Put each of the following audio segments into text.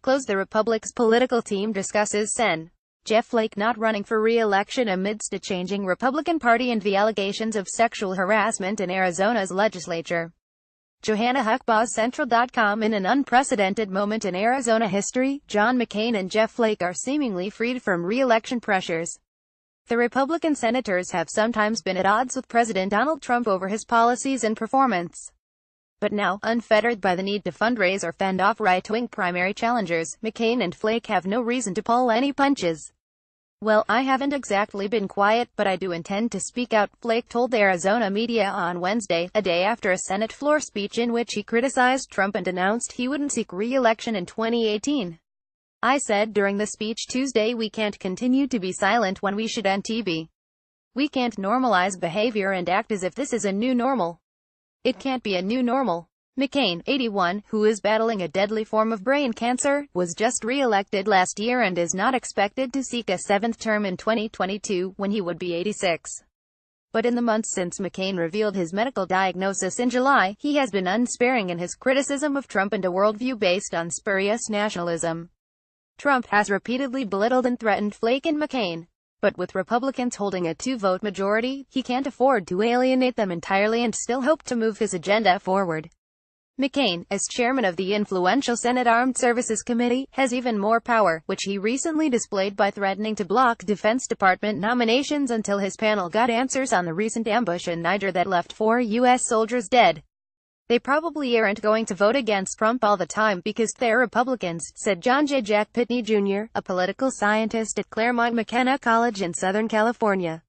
The Republic's political team discusses Sen. Jeff Flake not running for re-election amidst a changing Republican Party and the allegations of sexual harassment in Arizona's legislature. Johanna Huckabee Central.com. In an unprecedented moment in Arizona history, John McCain and Jeff Flake are seemingly freed from re-election pressures. The Republican senators have sometimes been at odds with President Donald Trump over his policies and performance. But now, unfettered by the need to fundraise or fend off right-wing primary challengers, McCain and Flake have no reason to pull any punches. "Well, I haven't exactly been quiet, but I do intend to speak out," Flake told the Arizona media on Wednesday, a day after a Senate floor speech in which he criticized Trump and announced he wouldn't seek re-election in 2018. "I said during the speech Tuesday we can't continue to be silent when we should be. We can't normalize behavior and act as if this is a new normal. It can't be a new normal." McCain, 81, who is battling a deadly form of brain cancer, was just re-elected last year and is not expected to seek a seventh term in 2022, when he would be 86. But in the months since McCain revealed his medical diagnosis in July, he has been unsparing in his criticism of Trump and a worldview based on spurious nationalism. Trump has repeatedly belittled and threatened Flake and McCain. But with Republicans holding a two-vote majority, he can't afford to alienate them entirely and still hope to move his agenda forward. McCain, as chairman of the influential Senate Armed Services Committee, has even more power, which he recently displayed by threatening to block Defense Department nominations until his panel got answers on the recent ambush in Niger that left 4 U.S. soldiers dead. "They probably aren't going to vote against Trump all the time because they're Republicans," said John J. Jack Pitney Jr., a political scientist at Claremont McKenna College in Southern California.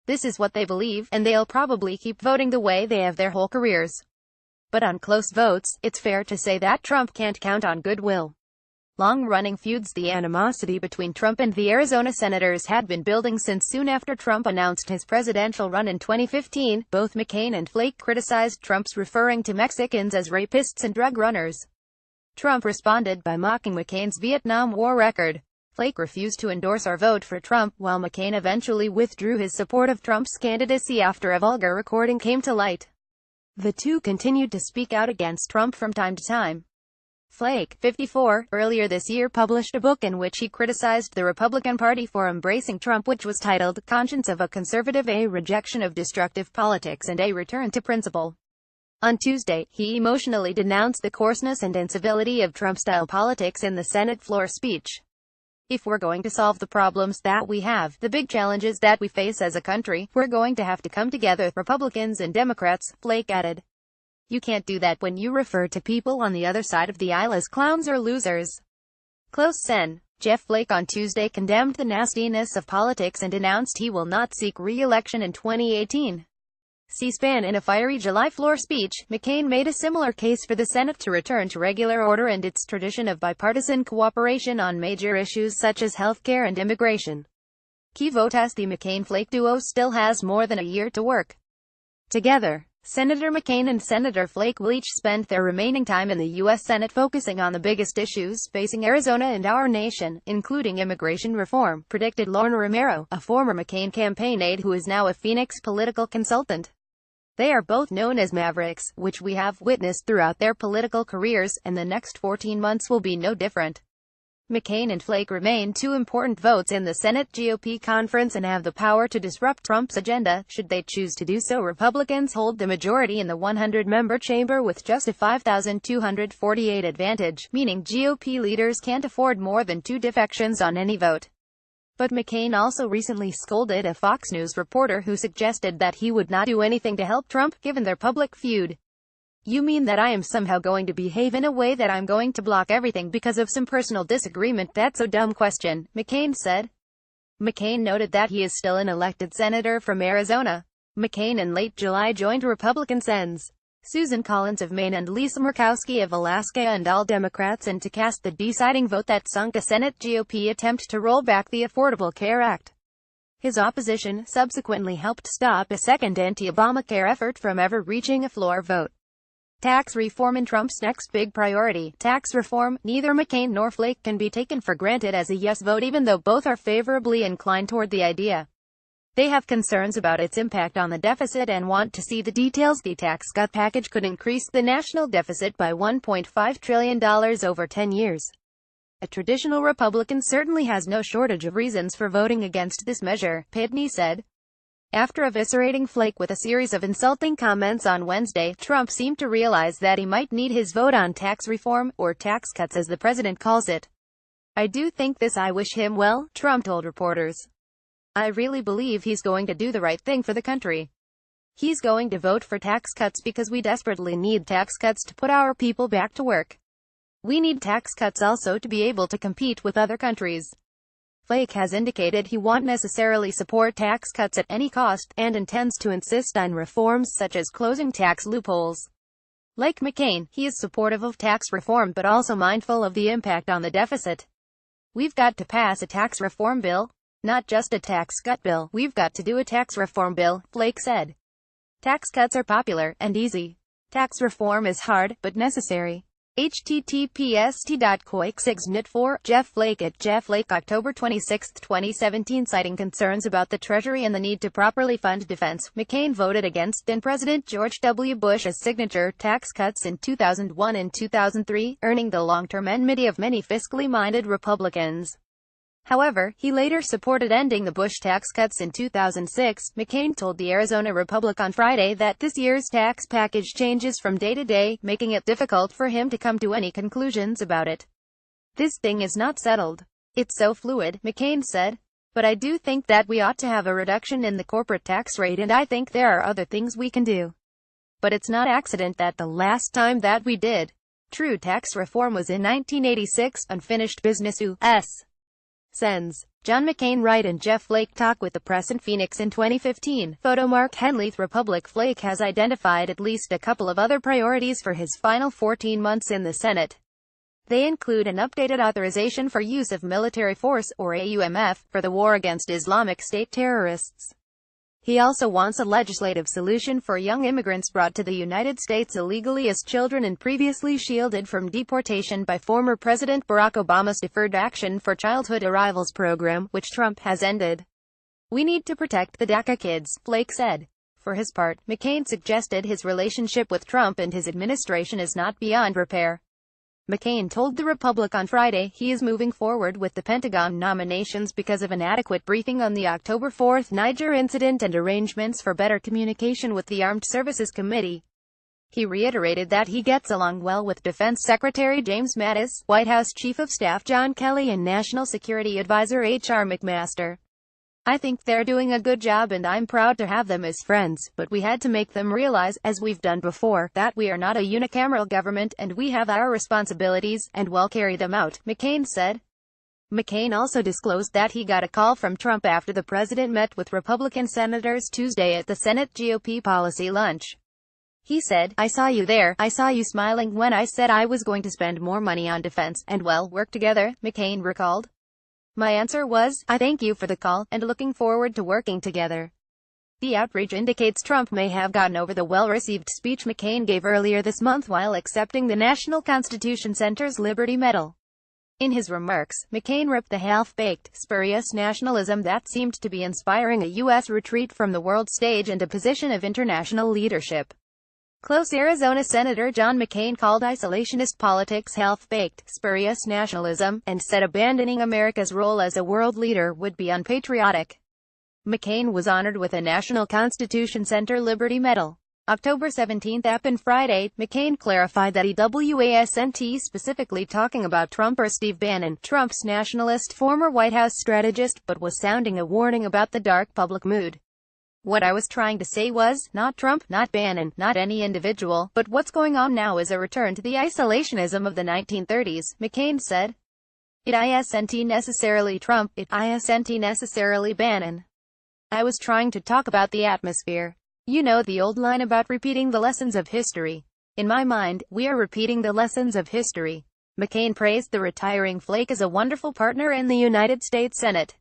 "This is what they believe, and they'll probably keep voting the way they have their whole careers. But on close votes, it's fair to say that Trump can't count on goodwill." Long-running feuds. The animosity between Trump and the Arizona senators had been building since soon after Trump announced his presidential run in 2015. Both McCain and Flake criticized Trump's referring to Mexicans as rapists and drug runners. Trump responded by mocking McCain's Vietnam War record. Flake refused to endorse or vote for Trump, while McCain eventually withdrew his support of Trump's candidacy after a vulgar recording came to light. The two continued to speak out against Trump from time to time. Flake, 54, earlier this year published a book in which he criticized the Republican Party for embracing Trump, which was titled "Conscience of a Conservative: A Rejection of Destructive Politics and a Return to Principle." On Tuesday, he emotionally denounced the coarseness and incivility of Trump-style politics in the Senate floor speech. "If we're going to solve the problems that we have, the big challenges that we face as a country, we're going to have to come together, Republicans and Democrats," Flake added. "You can't do that when you refer to people on the other side of the aisle as clowns or losers." Sen. Jeff Flake on Tuesday condemned the nastiness of politics and announced he will not seek re-election in 2018. C-SPAN. In a fiery July floor speech, McCain made a similar case for the Senate to return to regular order and its tradition of bipartisan cooperation on major issues such as health care and immigration. Key vote as the McCain-Flake duo still has more than a year to work together. Senator McCain and Senator Flake will each spend their remaining time in the U.S. Senate focusing on the biggest issues facing Arizona and our nation, including immigration reform, predicted Lauren Romero, a former McCain campaign aide who is now a Phoenix political consultant. They are both known as mavericks, which we have witnessed throughout their political careers, and the next 14 months will be no different. McCain and Flake remain two important votes in the Senate GOP conference and have the power to disrupt Trump's agenda, should they choose to do so. Republicans hold the majority in the 100-member chamber with just a 5,248 advantage, meaning GOP leaders can't afford more than 2 defections on any vote. But McCain also recently scolded a Fox News reporter who suggested that he would not do anything to help Trump, given their public feud. "You mean that I am somehow going to behave in a way that I'm going to block everything because of some personal disagreement? That's a dumb question," McCain said. McCain noted that he is still an elected senator from Arizona. McCain in late July joined Republican Sens. Susan Collins of Maine and Lisa Murkowski of Alaska and all Democrats in to cast the deciding vote that sunk a Senate GOP attempt to roll back the Affordable Care Act. His opposition subsequently helped stop a second anti-Obamacare effort from ever reaching a floor vote. Tax reform in Trump's next big priority. Tax reform. Neither McCain nor Flake can be taken for granted as a yes vote, even though both are favorably inclined toward the idea. They have concerns about its impact on the deficit and want to see the details. The tax cut package could increase the national deficit by $1.5 trillion over 10 years. A traditional Republican certainly has no shortage of reasons for voting against this measure, Pitney said. After eviscerating Flake with a series of insulting comments on Wednesday, Trump seemed to realize that he might need his vote on tax reform, or tax cuts as the president calls it. "I do think this. I wish him well," Trump told reporters. "I really believe he's going to do the right thing for the country. He's going to vote for tax cuts because we desperately need tax cuts to put our people back to work. We need tax cuts also to be able to compete with other countries." Flake has indicated he won't necessarily support tax cuts at any cost, and intends to insist on reforms such as closing tax loopholes. Like McCain, he is supportive of tax reform but also mindful of the impact on the deficit. "We've got to pass a tax reform bill. Not just a tax cut bill. We've got to do a tax reform bill," Flake said. "Tax cuts are popular and easy. Tax reform is hard, but necessary." https://t.coixsigt4 Jeff Flake at Jeff Flake October 26, 2017 Citing concerns about the Treasury and the need to properly fund defense, McCain voted against then-President George W. Bush's signature tax cuts in 2001 and 2003, earning the long-term enmity of many fiscally minded Republicans. However, he later supported ending the Bush tax cuts in 2006. McCain told the Arizona Republic on Friday that this year's tax package changes from day to day, making it difficult for him to come to any conclusions about it. "This thing is not settled. It's so fluid," McCain said. "But I do think that we ought to have a reduction in the corporate tax rate, and I think there are other things we can do. But it's not accident that the last time that we did true tax reform was in 1986, unfinished business U.S. Sens. John McCain write and Jeff Flake talk with the press in Phoenix in 2015. Photo Mark Henley's Republic. Flake has identified at least a couple of other priorities for his final 14 months in the Senate. They include an updated authorization for use of military force, or AUMF, for the war against Islamic State terrorists. He also wants a legislative solution for young immigrants brought to the United States illegally as children and previously shielded from deportation by former President Barack Obama's Deferred Action for Childhood Arrivals program, which Trump has ended. "We need to protect the DACA kids," Flake said. For his part, McCain suggested his relationship with Trump and his administration is not beyond repair. McCain told the Republic on Friday he is moving forward with the Pentagon nominations because of an adequate briefing on the October 4 Niger incident and arrangements for better communication with the Armed Services Committee. He reiterated that he gets along well with Defense Secretary James Mattis, White House Chief of Staff John Kelly and National Security Advisor H.R. McMaster. "I think they're doing a good job and I'm proud to have them as friends, but we had to make them realize, as we've done before, that we are not a unicameral government and we have our responsibilities, and we'll carry them out," McCain said. McCain also disclosed that he got a call from Trump after the president met with Republican senators Tuesday at the Senate GOP policy lunch. He said, "I saw you there. I saw you smiling when I said I was going to spend more money on defense, and well, work together," McCain recalled. "My answer was, I thank you for the call, and looking forward to working together." The outrage indicates Trump may have gotten over the well-received speech McCain gave earlier this month while accepting the National Constitution Center's Liberty Medal. In his remarks, McCain ripped the half-baked, spurious nationalism that seemed to be inspiring a U.S. retreat from the world stage and a position of international leadership. Close Arizona Senator John McCain called isolationist politics half-baked, spurious nationalism, and said abandoning America's role as a world leader would be unpatriotic. McCain was honored with a National Constitution Center Liberty Medal. October 17 happened Friday. McCain clarified that he wasn't specifically talking about Trump or Steve Bannon, Trump's nationalist former White House strategist, but was sounding a warning about the dark public mood. "What I was trying to say was, not Trump, not Bannon, not any individual, but what's going on now is a return to the isolationism of the 1930s, McCain said. "It isn't necessarily Trump, it isn't necessarily Bannon. I was trying to talk about the atmosphere. You know the old line about repeating the lessons of history. In my mind, we are repeating the lessons of history." McCain praised the retiring Flake as a wonderful partner in the United States Senate.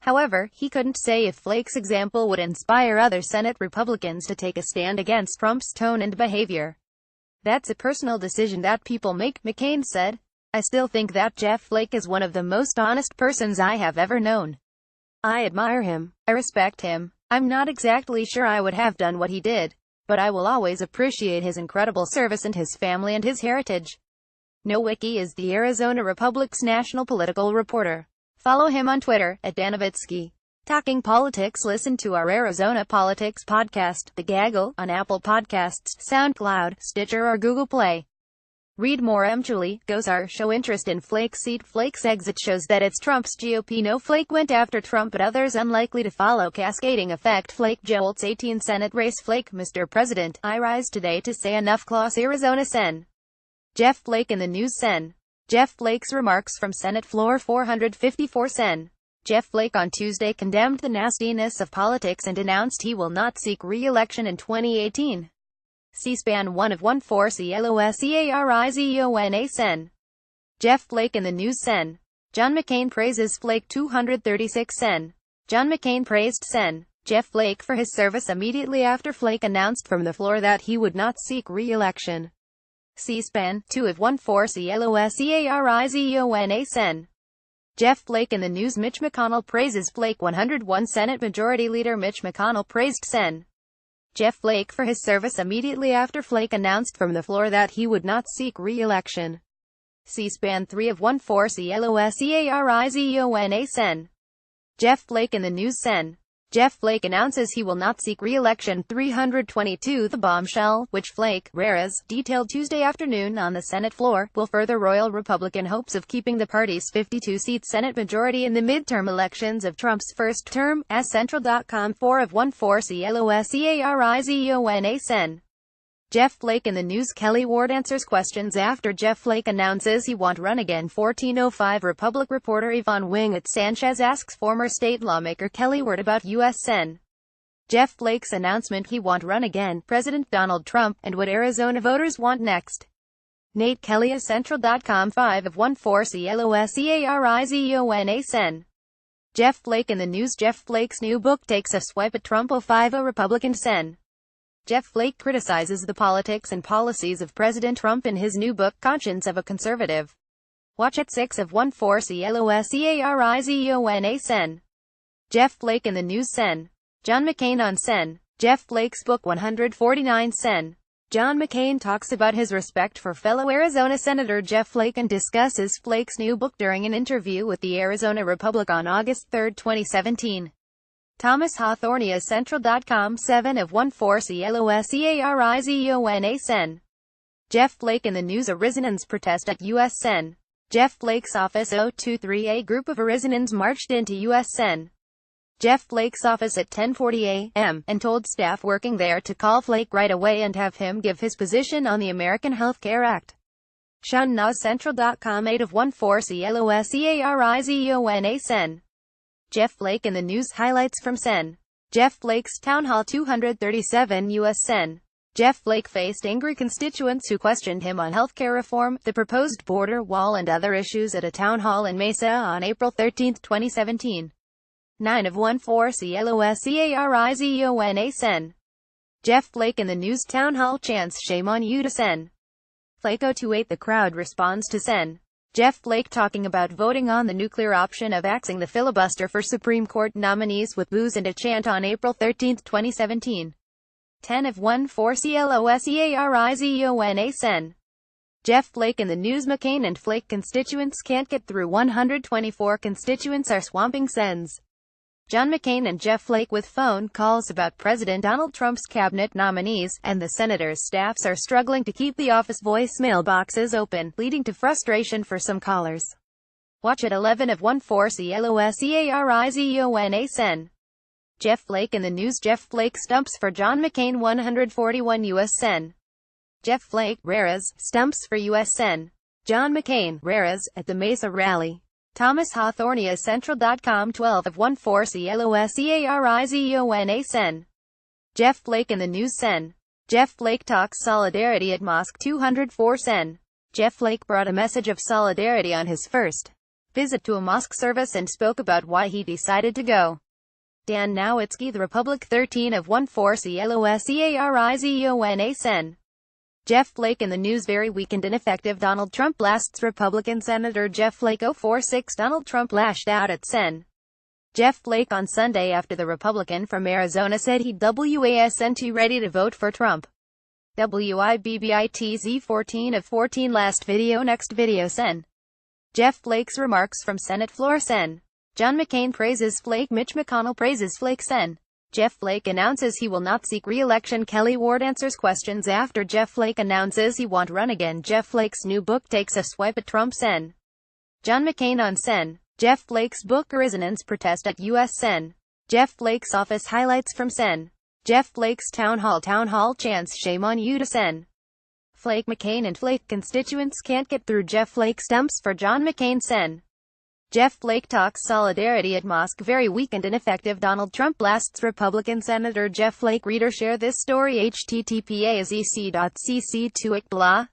However, he couldn't say if Flake's example would inspire other Senate Republicans to take a stand against Trump's tone and behavior. "That's a personal decision that people make," McCain said. "I still think that Jeff Flake is one of the most honest persons I have ever known. I admire him. I respect him. I'm not exactly sure I would have done what he did, but I will always appreciate his incredible service and his family and his heritage." Nowicki is the Arizona Republic's national political reporter. Follow him on Twitter, @danavitsky. Talking politics. Listen to our Arizona Politics podcast, The Gaggle, on Apple Podcasts, SoundCloud, Stitcher or Google Play. Read more. Julie Gosar show interest in Flake's seat. Flake's exit shows that it's Trump's GOP. No, Flake went after Trump, but others unlikely to follow. Cascading effect. Flake jolts 18 Senate race. Flake, Mr. President, I rise today to say enough. Clause Arizona Sen. Jeff Flake in the news. Sen. Jeff Flake's remarks from Senate floor. 454 Sen. Jeff Flake on Tuesday condemned the nastiness of politics and announced he will not seek re-election in 2018. C-SPAN 1 of 14 CLOSEARIZONA Sen. Jeff Flake in the news. Sen. John McCain praises Flake. 236 Sen. John McCain praised Sen. Jeff Flake for his service immediately after Flake announced from the floor that he would not seek re-election. C-SPAN 2 of 14 CLOSEARIZONA Sen. Jeff Flake in the news. Mitch McConnell praises Flake. 101 Senate Majority Leader Mitch McConnell praised Sen. Jeff Flake for his service immediately after Flake announced from the floor that he would not seek re-election. C-SPAN 3 of 14 CLOSEARIZONA Sen. Jeff Flake in the news. Sen. Jeff Flake announces he will not seek re-election. 322 The bombshell, which Flake, Rares, detailed Tuesday afternoon on the Senate floor, will further roil Republican hopes of keeping the party's 52-seat Senate majority in the midterm elections of Trump's first term, as Central.com 4 of 14 CLOSEARIZONA Sen. Jeff Flake in the news. Kelly Ward answers questions after Jeff Flake announces he won't run again. 1405 Republic reporter Yvonne Wing Sanchez asks former state lawmaker Kelly Ward about U.S. Sen. Jeff Flake's announcement he won't run again, President Donald Trump, and what Arizona voters want next. Nate Kelly of Central.com 5 of 14 CLOSEARIZONA Sen. Jeff Flake in the news. Jeff Flake's new book takes a swipe at Trump. 05 A Republican Sen. Jeff Flake criticizes the politics and policies of President Trump in his new book, Conscience of a Conservative. Watch at 6 of 14 CLOSEARIZONA Sen. Jeff Flake in the news. Sen. John McCain on Sen. Jeff Flake's book. 149 Sen. John McCain talks about his respect for fellow Arizona Senator Jeff Flake and discusses Flake's new book during an interview with the Arizona Republic on August 3, 2017. Thomas Hawthorne Central.com 7 of 14 CLOSEARIZONA Sen. Jeff Flake in the news. Arizonans protest at U.S. Sen. Jeff Flake's office. 023 A group of Arizonans marched into U.S. Sen. Jeff Flake's office at 10:40 a.m. and told staff working there to call Flake right away and have him give his position on the American Health Care Act. Sean Nas Central.com 8 of 14 CLOSEARIZONA Sen. Jeff Flake in the news. Highlights from Sen. Jeff Flake's Town Hall. 237 U.S. Sen. Jeff Flake faced angry constituents who questioned him on healthcare reform, the proposed border wall and other issues at a town hall in Mesa on April 13, 2017. 9 of 14 CLOSEARIZONA Sen. Jeff Flake in the news. Town hall chants shame on you to Sen. Flake. 028 The crowd responds to Sen. Jeff Flake talking about voting on the nuclear option of axing the filibuster for Supreme Court nominees with boos and a chant on April 13, 2017. 10 of 14 CLOSEARIZONA Sen. Jeff Flake in the news. McCain and Flake constituents can't get through. 124 constituents are swamping Sens. John McCain and Jeff Flake with phone calls about President Donald Trump's cabinet nominees, and the senators' staffs are struggling to keep the office voicemail boxes open, leading to frustration for some callers. Watch at 11 of 14 CLOSEARIZONA Sen. Jeff Flake in the news. Jeff Flake stumps for John McCain. 141 U.S. Sen. Jeff Flake, Rares, stumps for U.S. Sen. John McCain, Rares, at the Mesa rally. Thomas Hawthorne Central.com 12 of 14 CLOSEARIZONA Sen. Jeff Flake in the news. Sen. Jeff Flake talks solidarity at Mosque. 204 Sen. Jeff Flake brought a message of solidarity on his first visit to a mosque service and spoke about why he decided to go. Dan Nowicki The Republic. 13 of 14 CLOSEARIZONA Sen. Jeff Flake in the news. Very weak and ineffective. Donald Trump blasts Republican Senator Jeff Flake. 046 Donald Trump lashed out at Sen. Jeff Flake on Sunday after the Republican from Arizona said he'd wasn't ready to vote for Trump. WIBBITZ 14 of 14 last video next video Sen. Jeff Flake's remarks from Senate floor Sen. John McCain praises Flake. Mitch McConnell praises Flake Sen. Jeff Flake announces he will not seek re-election. Kelly Ward answers questions after Jeff Flake announces he won't run again. Jeff Flake's new book takes a swipe at Trump Sen. John McCain on Sen. Jeff Flake's book Resonance Protest at U.S. Sen. Jeff Flake's office highlights from Sen. Jeff Flake's town hall chants shame on you to Sen. Flake. McCain and Flake constituents can't get through Jeff Flake stumps for John McCain Sen. Jeff Flake talks solidarity at mosque. Very weak and ineffective. Donald Trump blasts Republican Senator Jeff Flake. Reader, share this story. https://ec.cc2ic blah